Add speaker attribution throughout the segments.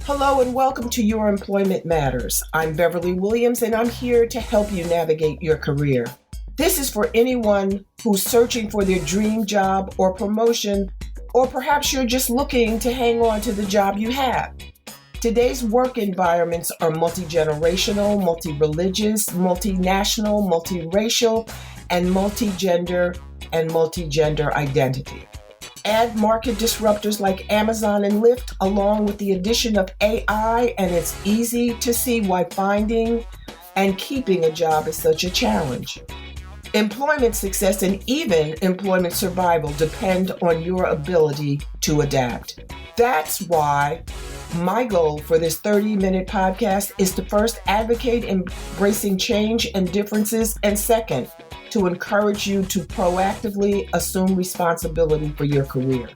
Speaker 1: Hello and welcome to Your Employment Matters. I'm Beverly Williams and I'm here to help you navigate your career. This is for anyone who's searching for their dream job or promotion, or perhaps you're just looking to hang on to the job you have. Today's work environments are multi-generational, multi-religious, multinational, multiracial, and multi-gender identity. Add market disruptors like Amazon and Lyft, along with the addition of AI, and it's easy to see why finding and keeping a job is such a challenge. Employment success and even employment survival depend on your ability to adapt. That's why my goal for this 30-minute podcast is to first advocate embracing change and differences, and second, to encourage you to proactively assume responsibility for your career.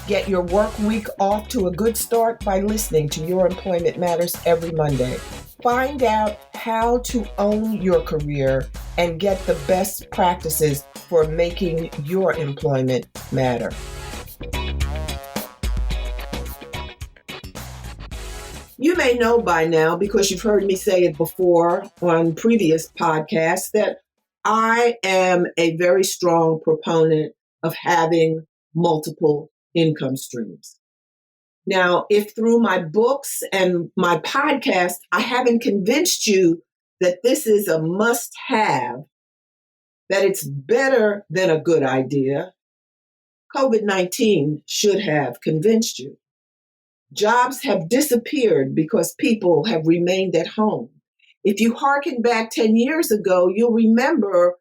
Speaker 1: Get your work week off to a good start by listening to Your Employment Matters every Monday. Find out how to own your career and get the best practices for making your employment matter. You may know by now, because you've heard me say it before on previous podcasts, that I am a very strong proponent of having multiple income streams. Now, if through my books and my podcast, I haven't convinced you that this is a must-have, that it's better than a good idea, COVID-19 should have convinced you. Jobs have disappeared because people have remained at home. If you hearken back 10 years ago, you'll remember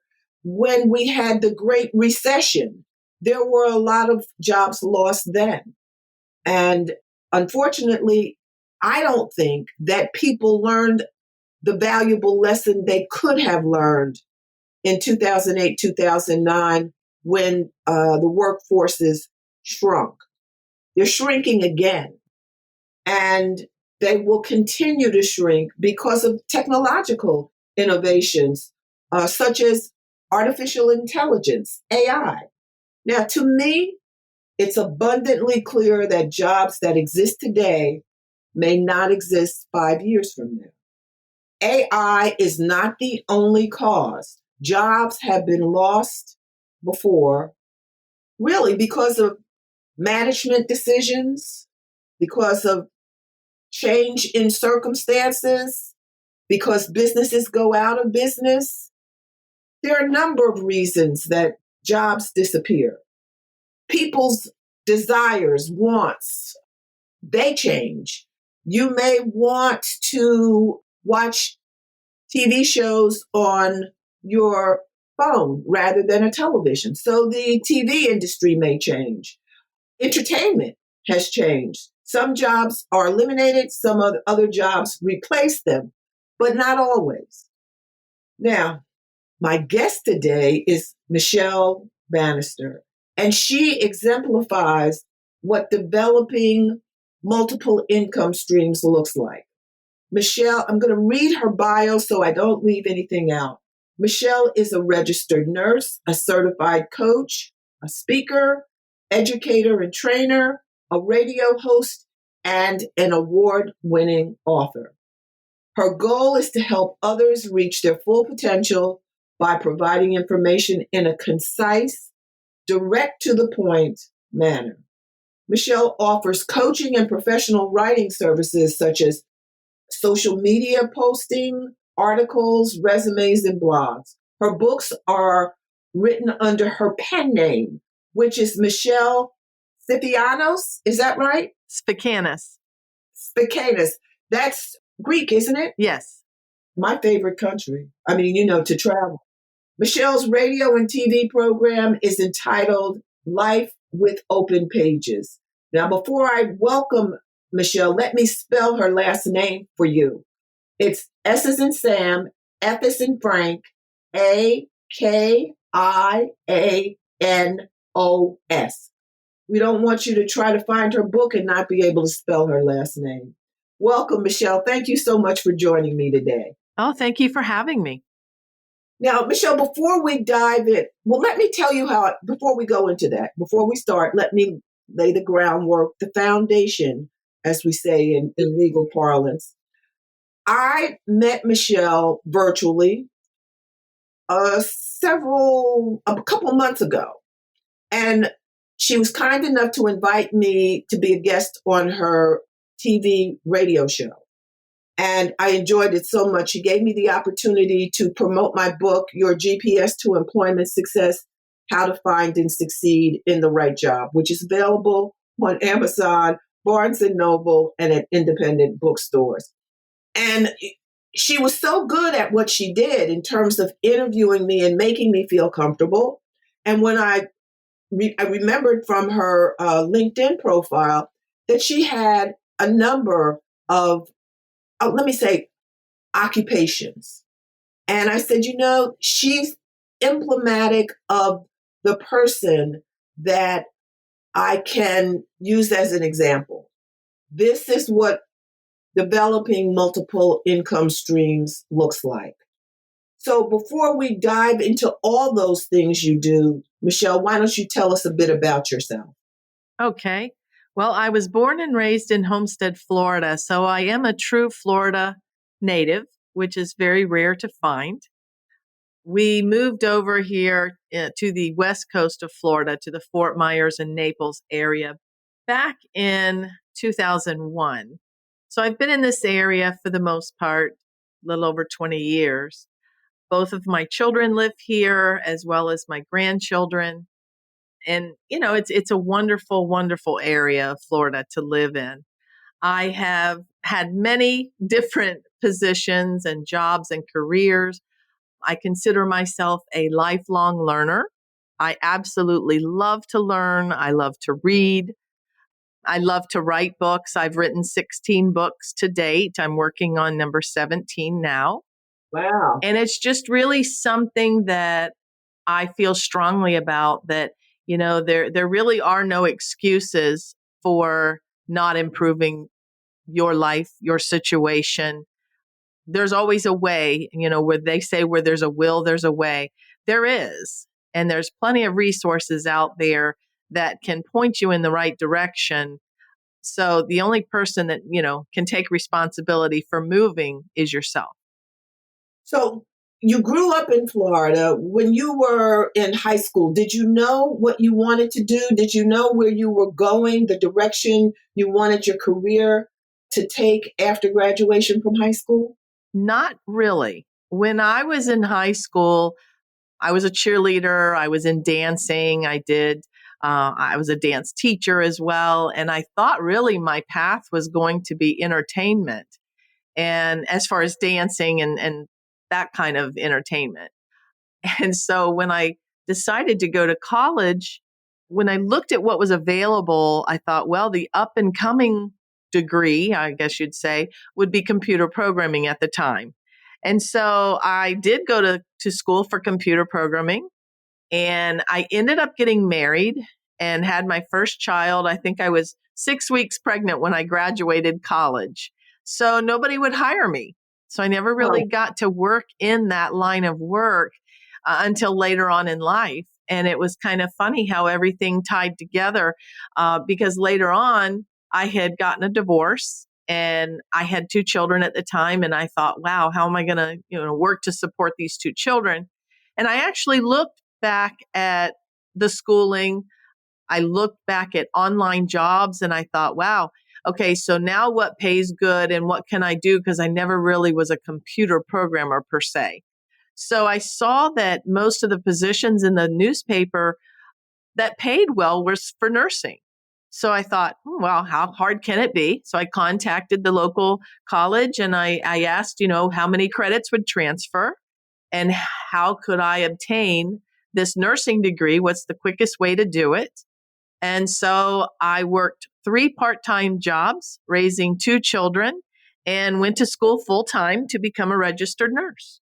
Speaker 1: when we had the Great Recession. There were a lot of jobs lost then. And unfortunately, I don't think that people learned the valuable lesson they could have learned in 2008, 2009, when the workforces shrunk. They're shrinking again. And they will continue to shrink because of technological innovations, such as artificial intelligence, AI. Now, to me, it's abundantly clear that jobs that exist today may not exist 5 years from now. AI is not the only cause. Jobs have been lost before, really because of management decisions, because of change in circumstances, because businesses go out of business. There are a number of reasons that jobs disappear. People's desires, wants, they change. You may want to watch TV shows on your phone rather than a television. So the TV industry may change. Entertainment has changed. Some jobs are eliminated, some other jobs replace them, but not always. Now, my guest today is Michele Banister, and she exemplifies what developing multiple income streams looks like. Michele, I'm going to read her bio so I don't leave anything out. Michele is a registered nurse, a certified coach, a speaker, educator and trainer, a radio host, and an award-winning author. Her goal is to help others reach their full potential by providing information in a concise, direct-to-the-point manner. Michele offers coaching and professional writing services such as social media posting, articles, resumes, and blogs. Her books are written under her pen name, which is Michele Sfakianos. Is that right?
Speaker 2: Sfakianos.
Speaker 1: Sfakianos. That's Greek, isn't it?
Speaker 2: Yes.
Speaker 1: My favorite country. To travel. Michele's radio and TV program is entitled Life with Open Pages. Now, before I welcome Michele, let me spell her last name for you. It's S as in Sam, F as in Frank, A.k.a.N.O.S. We don't want you to try to find her book and not be able to spell her last name. Welcome, Michele. Thank you so much for joining me today.
Speaker 2: Oh, thank you for having me.
Speaker 1: Now, Michele, before we dive in, let me tell you before we go into that, before we start, let me lay the groundwork, the foundation as we say in legal parlance. I met Michele virtually a couple months ago. And she was kind enough to invite me to be a guest on her TV radio show. And I enjoyed it so much. She gave me the opportunity to promote my book, Your GPS to Employment Success: How to Find and Succeed in the Right Job, which is available on Amazon, Barnes and Noble, and at independent bookstores. And she was so good at what she did in terms of interviewing me and making me feel comfortable. And when I remembered from her LinkedIn profile that she had a number of, let me say, occupations. And I said, she's emblematic of the person that I can use as an example. This is what developing multiple income streams looks like. So before we dive into all those things you do, Michele, why don't you tell us a bit about yourself?
Speaker 2: Okay. Well, I was born and raised in Homestead, Florida, so I am a true Florida native, which is very rare to find. We moved over here to the west coast of Florida, to the Fort Myers and Naples area back in 2001. So I've been in this area for the most part, a little over 20 years. Both of my children live here, as well as my grandchildren. And, it's a wonderful, wonderful area of Florida to live in. I have had many different positions and jobs and careers. I consider myself a lifelong learner. I absolutely love to learn. I love to read. I love to write books. I've written 16 books to date. I'm working on number 17 now.
Speaker 1: Wow.
Speaker 2: And it's just really something that I feel strongly about, that, there really are no excuses for not improving your life, your situation. There's always a way, where they say where there's a will, there's a way. There is. And there's plenty of resources out there that can point you in the right direction. So the only person that, can take responsibility for moving is yourself.
Speaker 1: So you grew up in Florida. When you were in high school, did you know what you wanted to do? Did you know where you were going, the direction you wanted your career to take after graduation from high school?
Speaker 2: Not really. When I was in high school, I was a cheerleader. I was in dancing. I was a dance teacher as well. And I thought really my path was going to be entertainment. And as far as dancing and that kind of entertainment. And so when I decided to go to college, when I looked at what was available, I thought, well, the up and coming degree, I guess you'd say, would be computer programming at the time. And so I did go to school for computer programming, and I ended up getting married and had my first child. I think I was 6 weeks pregnant when I graduated college. So nobody would hire me. So I never really
Speaker 1: Oh,
Speaker 2: got to work in that line of work until later on in life. And it was kind of funny how everything tied together, because later on, I had gotten a divorce and I had 2 children at the time. And I thought, wow, how am I going to work to support these 2 children? And I actually looked back at the schooling. I looked back at online jobs and I thought, wow, okay, so now what pays good and what can I do? Because I never really was a computer programmer per se. So I saw that most of the positions in the newspaper that paid well was for nursing. So I thought, well, how hard can it be? So I contacted the local college and I asked, how many credits would transfer and how could I obtain this nursing degree? What's the quickest way to do it? And so I worked 3 part-time jobs, raising 2 children, and went to school full-time to become a registered nurse.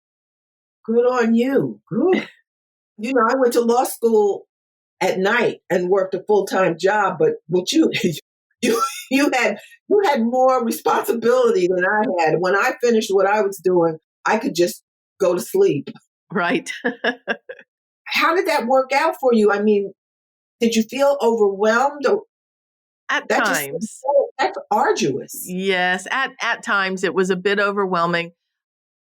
Speaker 1: good on you. Good. I went to law school at night and worked a full-time job, but what you you had you had more responsibility than I had. When I finished what I was doing, I could just go to sleep.
Speaker 2: Right.
Speaker 1: How did that work out for you? I mean, did you feel overwhelmed? Or
Speaker 2: At
Speaker 1: That just seems
Speaker 2: times.
Speaker 1: that's arduous.
Speaker 2: Yes, at times it was a bit overwhelming.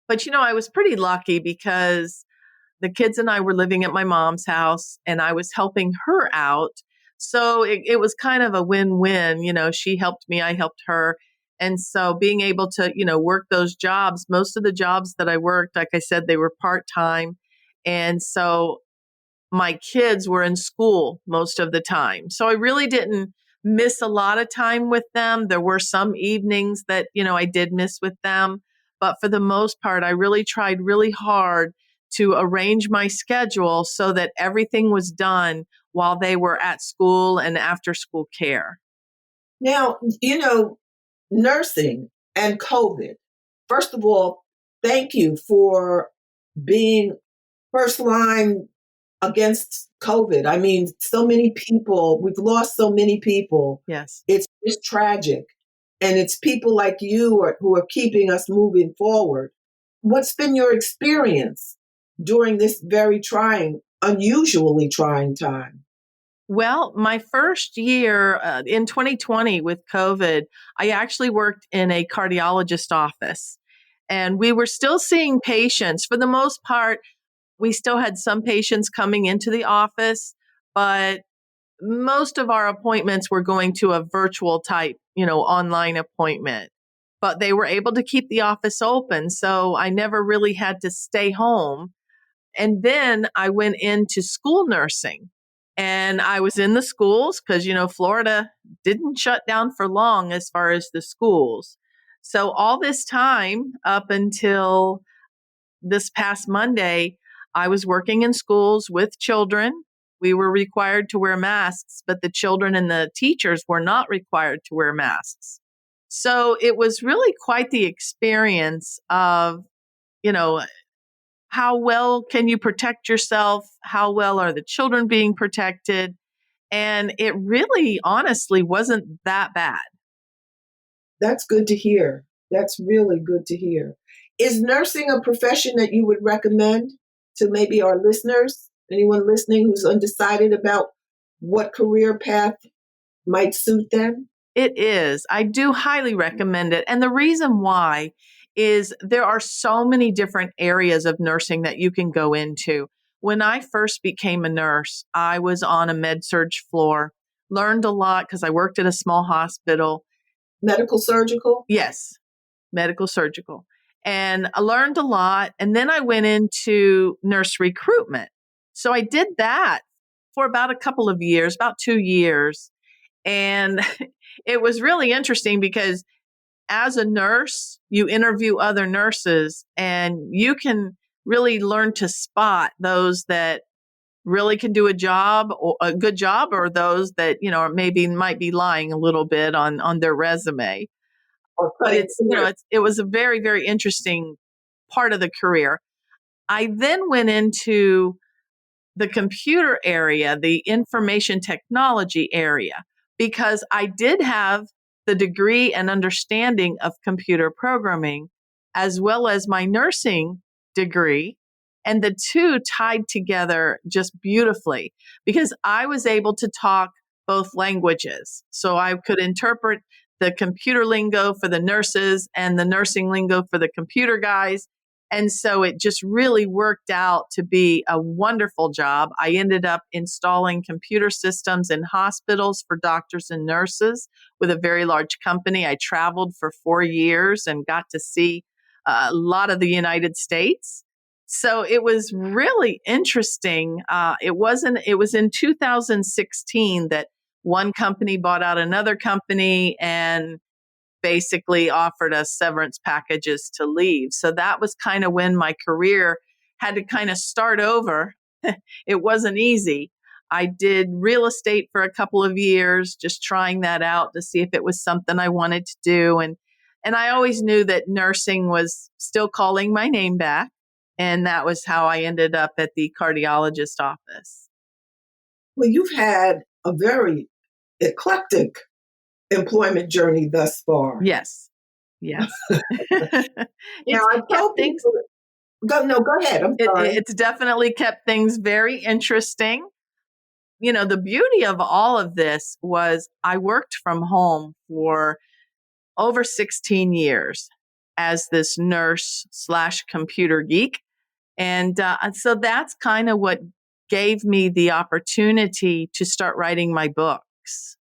Speaker 2: But I was pretty lucky because the kids and I were living at my mom's house and I was helping her out. So it was kind of a win-win. She helped me, I helped her. And so being able to, work those jobs, most of the jobs that I worked, like I said, they were part-time. And so my kids were in school most of the time. So I really didn't miss a lot of time with them. There were some evenings that, I did miss with them. But for the most part, I really tried really hard to arrange my schedule so that everything was done while they were at school and after school care.
Speaker 1: Now, nursing and COVID. First of all, thank you for being first line against COVID. I mean, so many people, we've lost so many people.
Speaker 2: Yes.
Speaker 1: It's just tragic. And it's people like you who are keeping us moving forward. What's been your experience during this very trying, unusually trying time?
Speaker 2: Well, my first year in 2020 with COVID, I actually worked in a cardiologist office. And we were still seeing patients. For the most part, we still had some patients coming into the office, but most of our appointments were going to a virtual type, online appointment. But they were able to keep the office open. So I never really had to stay home. And then I went into school nursing and I was in the schools because, Florida didn't shut down for long as far as the schools. So all this time up until this past Monday, I was working in schools with children. We were required to wear masks, but the children and the teachers were not required to wear masks. So it was really quite the experience of, you know, how well can you protect yourself? How well are the children being protected? And it really, honestly, wasn't that bad.
Speaker 1: That's good to hear. That's really good to hear. Is nursing a profession that you would recommend to maybe our listeners? Anyone listening who's undecided about what career path might suit them?
Speaker 2: It is. I do highly recommend it. And the reason why is there are so many different areas of nursing that you can go into. When I first became a nurse, I was on a med surg floor, learned a lot because I worked at a small hospital.
Speaker 1: Medical surgical?
Speaker 2: Yes, medical surgical. And I learned a lot. And then I went into nurse recruitment. So I did that for about a couple of years, about 2 years. And it was really interesting because as a nurse, you interview other nurses and you can really learn to spot those that really can do a job or a good job or those that, maybe might be lying a little bit on their resume.
Speaker 1: Or
Speaker 2: But
Speaker 1: playing career?
Speaker 2: it was a very, very interesting part of the career. I then went into the computer area, the information technology area, because I did have the degree and understanding of computer programming, as well as my nursing degree. And the two tied together just beautifully because I was able to talk both languages. So I could interpret the computer lingo for the nurses and the nursing lingo for the computer guys. And so it just really worked out to be a wonderful job. I ended up installing computer systems in hospitals for doctors and nurses with a very large company. I traveled for 4 years and got to see a lot of the United States. So it was really interesting. It was in 2016 that one company bought out another company and basically offered us severance packages to leave. So that was kind of when my career had to kind of start over. It wasn't easy. I did real estate for a couple of years, just trying that out to see if it was something I wanted to do. And I always knew that nursing was still calling my name back. And that was how I ended up at the cardiologist office.
Speaker 1: Well, you've had a very eclectic employment journey thus far.
Speaker 2: Yes. Yes.
Speaker 1: Now,
Speaker 2: It's
Speaker 1: I
Speaker 2: kept
Speaker 1: tell
Speaker 2: things
Speaker 1: people, go ahead. I'm sorry.
Speaker 2: it's definitely kept things very interesting. the beauty of all of this was I worked from home for over 16 years as this nurse slash computer geek. And so that's kind of what gave me the opportunity to start writing my books.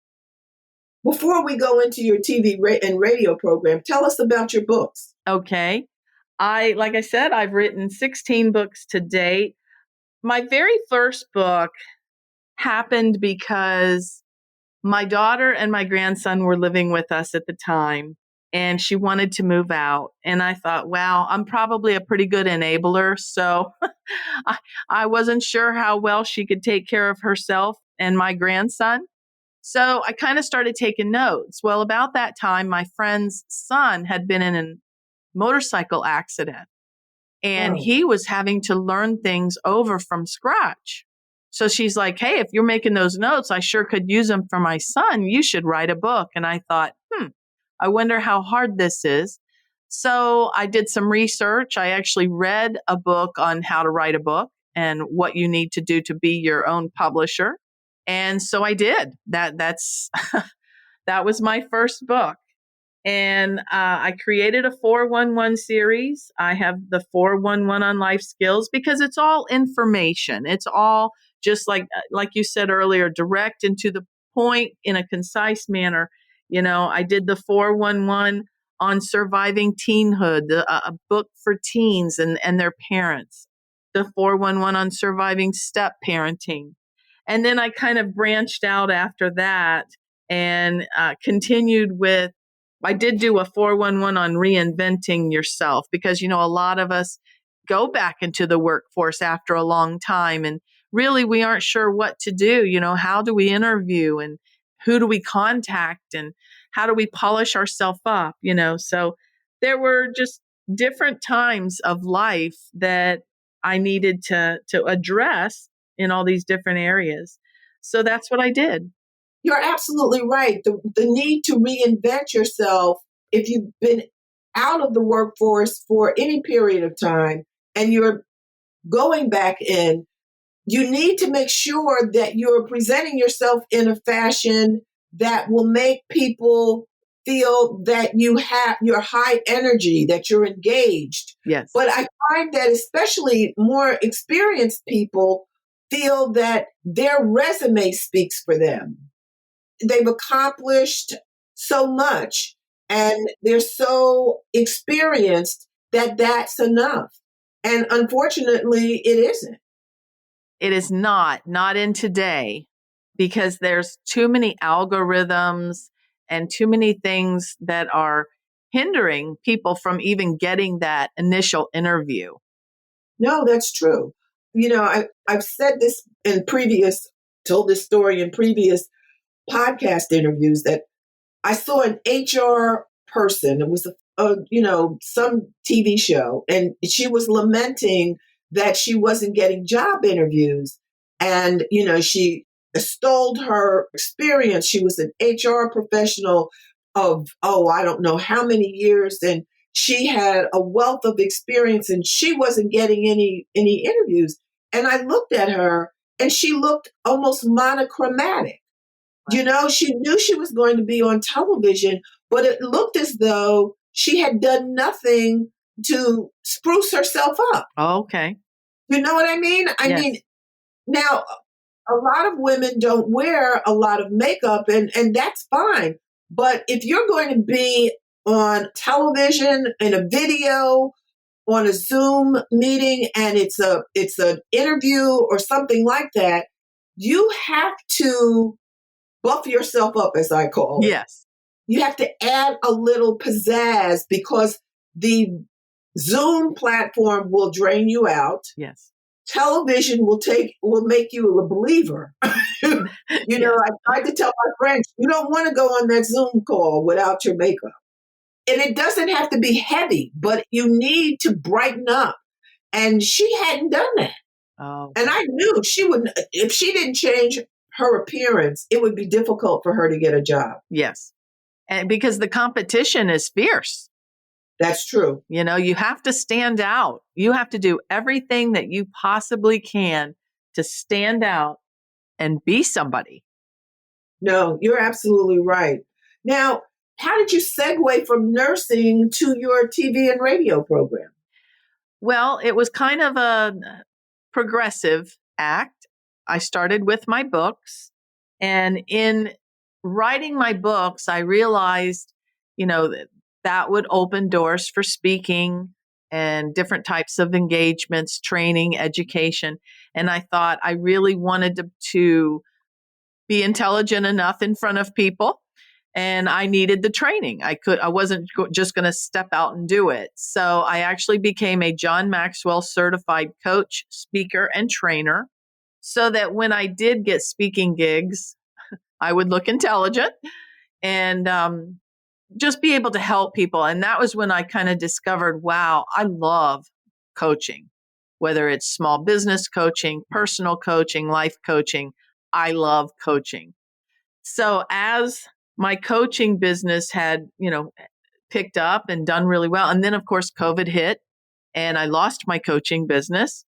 Speaker 1: Before we go into your TV and radio program, tell us about your books.
Speaker 2: Okay. Like I said, I've written 16 books to date. My very first book happened because my daughter and my grandson were living with us at the time, and she wanted to move out. And I thought, wow, I'm probably a pretty good enabler. So I wasn't sure how well she could take care of herself and my grandson. So I kind of started taking notes. Well, about that time, my friend's son had been in a motorcycle accident, and
Speaker 1: Oh,
Speaker 2: he was having to learn things over from scratch. So she's like, hey, if you're making those notes, I sure could use them for my son. You should write a book. And I thought, I wonder how hard this is. So I did some research. I actually read a book on how to write a book and what you need to do to be your own publisher. And so I did. That's that was my first book. And I created a 411 series. I have the 411 on life skills because it's all information. It's all just like you said earlier, direct and to the point in a concise manner. I did the 411 on surviving teenhood, a book for teens and their parents, the 411 on surviving step parenting. And then I kind of branched out after that and continued with I did do a 411 on reinventing yourself because, a lot of us go back into the workforce after a long time and really we aren't sure what to do. How do we interview and who do we contact and how do we polish ourselves up? So there were just different times of life that I needed to address in all these different areas. So that's what I did.
Speaker 1: you're absolutely right. The need to reinvent yourself, if you've been out of the workforce for any period of time and you're going back in, you need to make sure that you're presenting yourself in a fashion that will make people feel that you have your high energy, that you're engaged.
Speaker 2: Yes.
Speaker 1: But I find that especially more experienced people feel that their resume speaks for them. They've accomplished so much and they're so experienced that that's enough. And unfortunately, it isn't.
Speaker 2: It is not in today because there's too many algorithms and too many things that are hindering people from even getting that initial interview.
Speaker 1: No, that's true. I've said this told this story in previous podcast interviews that I saw an HR person. It was some TV show, and she was lamenting that she wasn't getting job interviews, and she extolled her experience. She was an HR professional of I don't know how many years, and she had a wealth of experience, and she wasn't getting any interviews. And I looked at her, and she looked almost monochromatic. She knew she was going to be on television, but it looked as though she had done nothing to spruce herself up.
Speaker 2: Oh, okay.
Speaker 1: You know what I mean? I mean, now a lot of women don't wear a lot of makeup and that's fine. But if you're going to be on television in a video, on a Zoom meeting, and it's an interview or something like that, you have to buff yourself up, as I call it.
Speaker 2: Yes.
Speaker 1: You have to add a little pizzazz because the Zoom platform will drain you out.
Speaker 2: Yes.
Speaker 1: Television will make you a believer.
Speaker 2: Yes.
Speaker 1: I tried to tell my friends, you don't want to go on that Zoom call without your makeup. And it doesn't have to be heavy, but you need to brighten up. And she hadn't done that.
Speaker 2: Oh.
Speaker 1: And I knew she would, if she didn't change her appearance, it would be difficult for her to get a job.
Speaker 2: Yes. And because the competition is fierce.
Speaker 1: That's true.
Speaker 2: You have to stand out. You have to do everything that you possibly can to stand out and be somebody.
Speaker 1: No, you're absolutely right. Now, how did you segue from nursing to your TV and radio program?
Speaker 2: Well, it was kind of a progressive act. I started with my books, and in writing my books, I realized, that would open doors for speaking and different types of engagements, training, education. And I thought I really wanted to be intelligent enough in front of people, and I needed the training. I wasn't just going to step out and do it. So I actually became a John Maxwell certified coach, speaker, and trainer, so that when I did get speaking gigs, I would look intelligent and just be able to help people. And that was when I kind of discovered, wow, I love coaching, whether it's small business coaching, personal coaching, life coaching. I love coaching. So as my coaching business had, picked up and done really well, and then of course COVID hit and I lost my coaching business,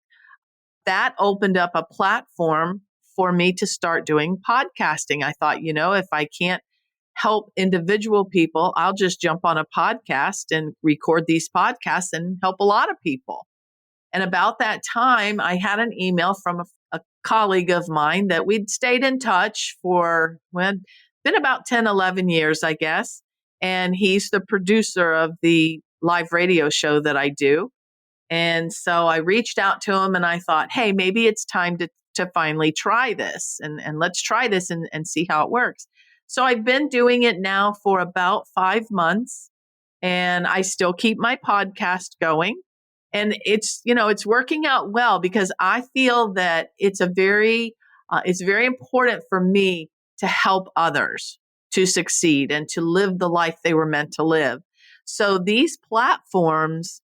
Speaker 2: that opened up a platform for me to start doing podcasting. I thought, if I can't help individual people, I'll just jump on a podcast and record these podcasts and help a lot of people. And about that time, I had an email from a colleague of mine that we'd stayed in touch for, well, been about 10, 11 years, I guess. And he's the producer of the live radio show that I do. And so I reached out to him and I thought, hey, maybe it's time to finally try this and let's try this and see how it works. So I've been doing it now for about 5 months, and I still keep my podcast going. And it's working out well because I feel that it's very important for me to help others to succeed and to live the life they were meant to live. So these platforms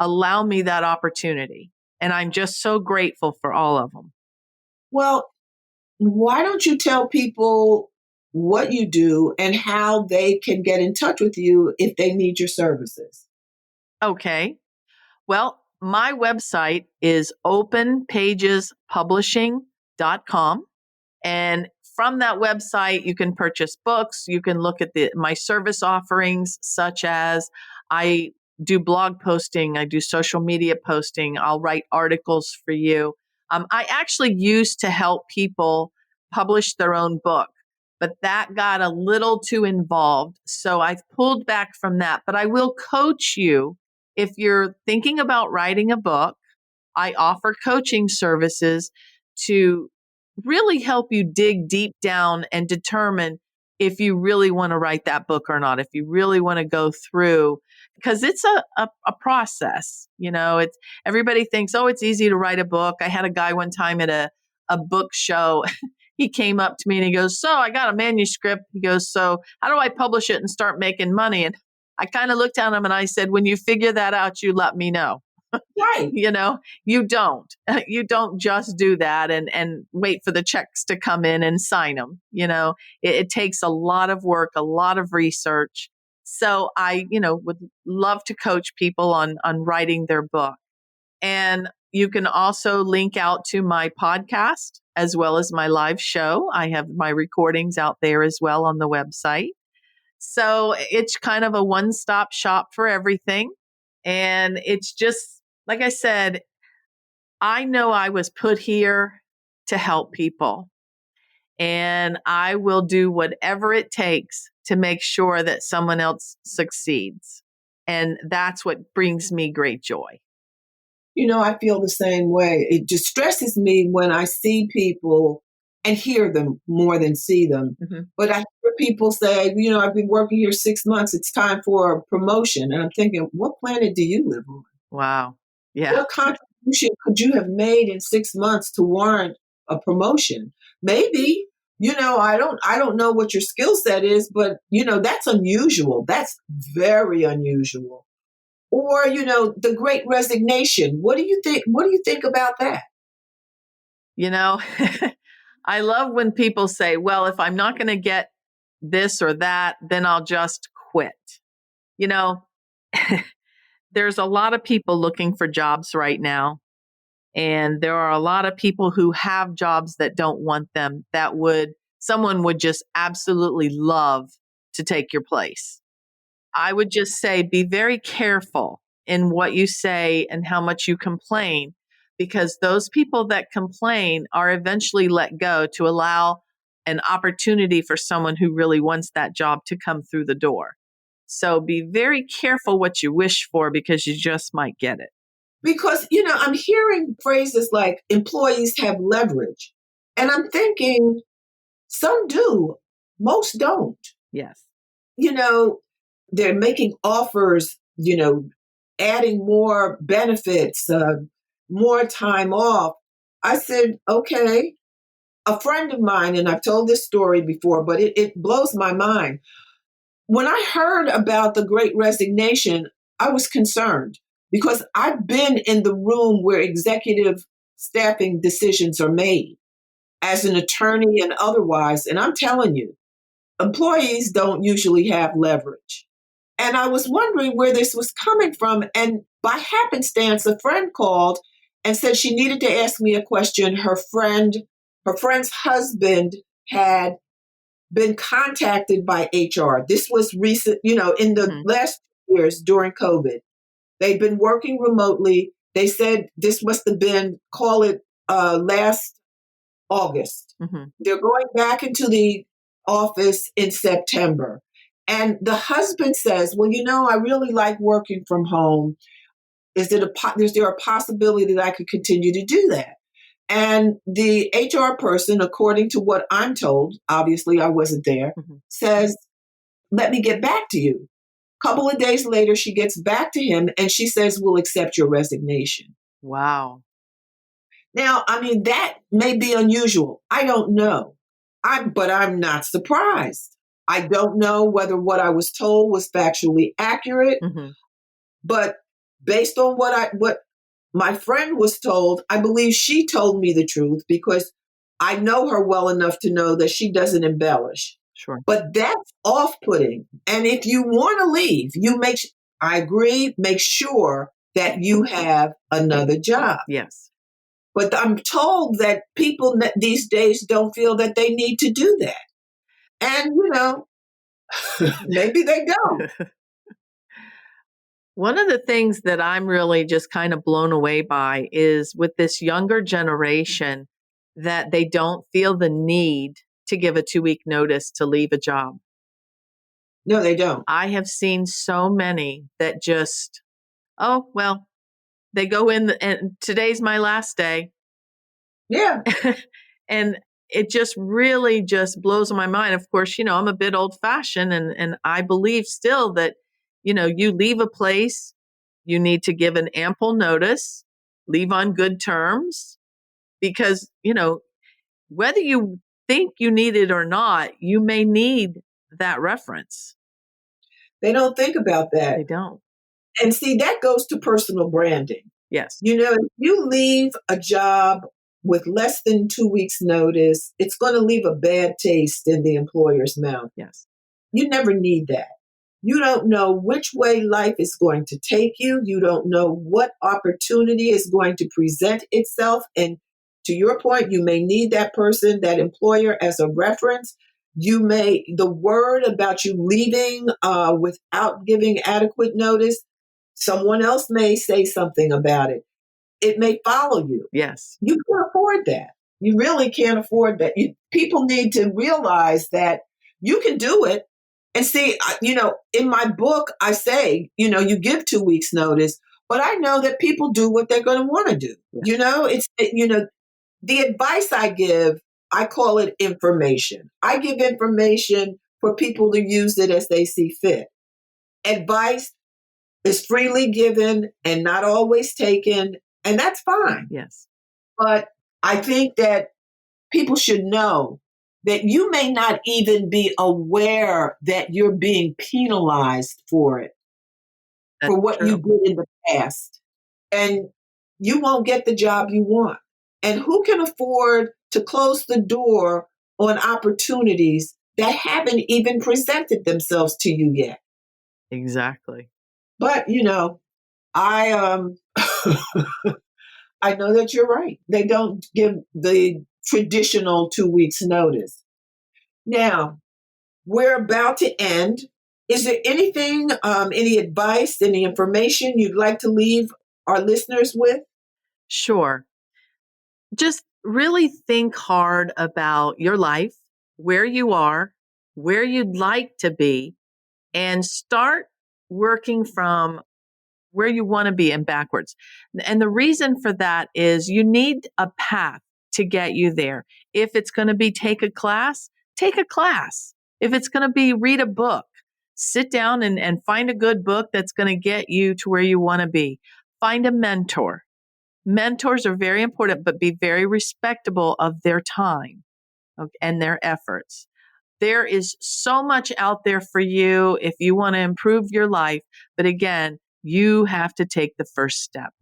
Speaker 2: allow me that opportunity. And I'm just so grateful for all of them.
Speaker 1: Well, why don't you tell people what you do and how they can get in touch with you if they need your services?
Speaker 2: Okay. Well, my website is openpagespublishing.com. And from that website, you can purchase books. You can look at my service offerings, such as I do blog posting, I do social media posting, I'll write articles for you. I actually used to help people publish their own book, but that got a little too involved. So I've pulled back from that. But I will coach you if you're thinking about writing a book. I offer coaching services to really help you dig deep down and determine if you really want to write that book or not, if you really want to go through, because it's a process. It's everybody thinks, oh, it's easy to write a book. I had a guy one time at a book show. He came up to me and he goes, so I got a manuscript. He goes, so how do I publish it and start making money? And I kind of looked at him and I said, when you figure that out, you let me know.
Speaker 1: Right.
Speaker 2: You don't just do that and wait for the checks to come in and sign them. It takes a lot of work, a lot of research. So I, would love to coach people on writing their book. And you can also link out to my podcast as well as my live show. I have my recordings out there as well on the website. So it's kind of a one-stop shop for everything. And it's just, like I said, I know I was put here to help people, and I will do whatever it takes to make sure that someone else succeeds. And that's what brings me great joy.
Speaker 1: I feel the same way. It distresses me when I see people and hear them more than see them.
Speaker 2: Mm-hmm.
Speaker 1: But I hear people say, I've been working here 6 months. It's time for a promotion. And I'm thinking, what planet do you live on?
Speaker 2: Wow. Yeah.
Speaker 1: What contribution could you have made in 6 months to warrant a promotion? Maybe, I don't know what your skill set is, but that's unusual. That's very unusual. Or, the great resignation. What do you think? What do you think about that?
Speaker 2: I love when people say, well, if I'm not going to get this or that, then I'll just quit. There's a lot of people looking for jobs right now. And there are a lot of people who have jobs that don't want them, that someone would just absolutely love to take your place. I would just say be very careful in what you say and how much you complain, because those people that complain are eventually let go to allow an opportunity for someone who really wants that job to come through the door. So be very careful what you wish for, because you just might get it.
Speaker 1: Because, I'm hearing phrases like employees have leverage. And I'm thinking some do, most don't.
Speaker 2: Yes.
Speaker 1: They're making offers, adding more benefits, more time off. I said, okay. A friend of mine, and I've told this story before, but it blows my mind. When I heard about the Great Resignation, I was concerned because I've been in the room where executive staffing decisions are made as an attorney and otherwise. And I'm telling you, employees don't usually have leverage. And I was wondering where this was coming from. And by happenstance, a friend called and said she needed to ask me a question. Her friend's husband had been contacted by HR. This was recent, in the last years during COVID. They'd been working remotely. They said this must have been, call it last August.
Speaker 2: Mm-hmm.
Speaker 1: They're going back into the office in September. And the husband says, well, I really like working from home. Is there a possibility that I could continue to do that? And the HR person, according to what I'm told, obviously I wasn't there, says, let me get back to you. A couple of days later, she gets back to him and she says, we'll accept your resignation.
Speaker 2: Wow.
Speaker 1: Now, that may be unusual. I don't know. But I'm not surprised. I don't know whether what I was told was factually accurate, but based on what my friend was told, I believe she told me the truth because I know her well enough to know that she doesn't embellish.
Speaker 2: Sure.
Speaker 1: But that's off-putting. And if you want to leave, I agree, make sure that you have another job.
Speaker 2: Yes.
Speaker 1: But I'm told that people these days don't feel that they need to do that. And, maybe they don't.
Speaker 2: One of the things that I'm really just kind of blown away by is with this younger generation that they don't feel the need to give a 2-week notice to leave a job.
Speaker 1: No, they don't.
Speaker 2: I have seen so many that just, oh, well, they go in and today's my last day.
Speaker 1: Yeah.
Speaker 2: And it just really just blows my mind. Of course, I'm a bit old fashioned and I believe still that, you leave a place, you need to give an ample notice, leave on good terms, because, whether you think you need it or not, you may need that reference.
Speaker 1: They don't think about that.
Speaker 2: They don't.
Speaker 1: And see, that goes to personal branding.
Speaker 2: Yes.
Speaker 1: If you leave a job with less than 2 weeks notice, it's going to leave a bad taste in the employer's mouth.
Speaker 2: Yes.
Speaker 1: You never need that. You don't know which way life is going to take you. You don't know what opportunity is going to present itself. And to your point, you may need that person, that employer as a reference. The word about you leaving without giving adequate notice, someone else may say something about it. It may follow you.
Speaker 2: Yes.
Speaker 1: You can't afford that. You really can't afford that. People need to realize that you can do it. And see, in my book, I say, you give 2 weeks notice, but I know that people do what they're going to want to do. Yes. The advice I give, I call it information. I give information for people to use it as they see fit. Advice is freely given and not always taken, and that's fine.
Speaker 2: Yes.
Speaker 1: But I think that people should know that you may not even be aware that you're being penalized for it, for what you did in the past. And you won't get the job you want. And who can afford to close the door on opportunities that haven't even presented themselves to you yet?
Speaker 2: Exactly.
Speaker 1: But, I I know that you're right. They don't give the traditional 2 weeks notice. Now, we're about to end. Is there anything, any advice, any information you'd like to leave our listeners with?
Speaker 2: Sure. Just really think hard about your life, where you are, where you'd like to be, and start working from where you want to be and backwards. And the reason for that is you need a path to get you there. If it's going to be take a class, take a class. If it's going to be read a book, sit down and find a good book that's going to get you to where you want to be. Find a mentor. Mentors are very important, but be very respectable of their time and their efforts. There is so much out there for you if you want to improve your life. But again, you have to take the first step.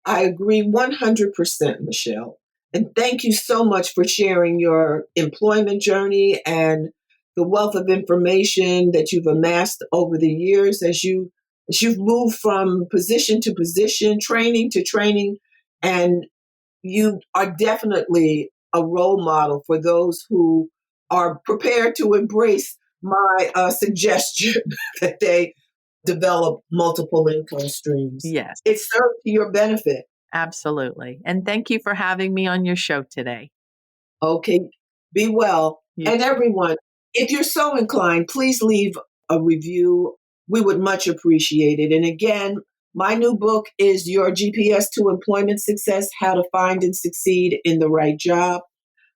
Speaker 1: I agree 100%, Michele. And thank you so much for sharing your employment journey and the wealth of information that you've amassed over the years as you've moved from position to position, training to training, and you are definitely a role model for those who are prepared to embrace my suggestion that they develop multiple income streams.
Speaker 2: Yes,
Speaker 1: It serves to your benefit.
Speaker 2: absolutely. And thank you for having me on your show today.
Speaker 1: Okay, be well.
Speaker 2: You
Speaker 1: And everyone, if you're so inclined, please leave a review. We would much appreciate it. And again, my new book is Your GPS to Employment Success: How to Find and Succeed in the Right Job.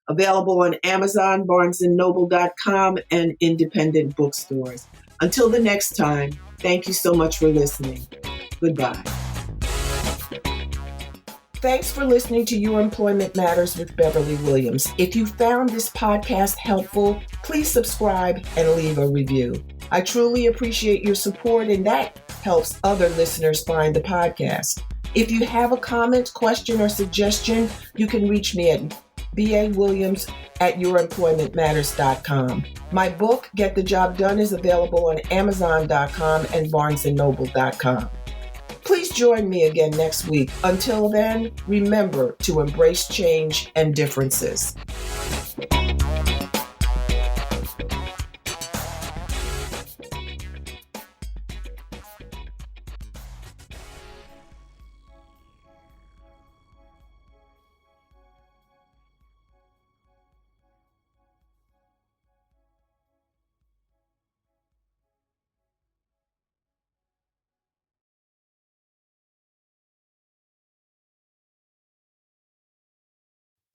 Speaker 1: Available on Amazon, BarnesandNoble.com, and independent bookstores. Until the next time, thank you so much for listening. Goodbye. Thanks for listening to Your Employment Matters with Beverly Williams. If you found this podcast helpful, please subscribe and leave a review. I truly appreciate your support, and that helps other listeners find the podcast. If you have a comment, question, or suggestion, you can reach me at BAWilliams@youremploymentmatters.com. My book, Get the Job Done, is available on Amazon.com and BarnesandNoble.com. Please join me again next week. Until then, remember to embrace change and differences.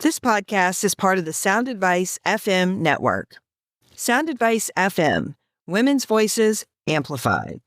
Speaker 3: This podcast is part of the Sound Advice FM network. Sound Advice FM, women's voices amplified.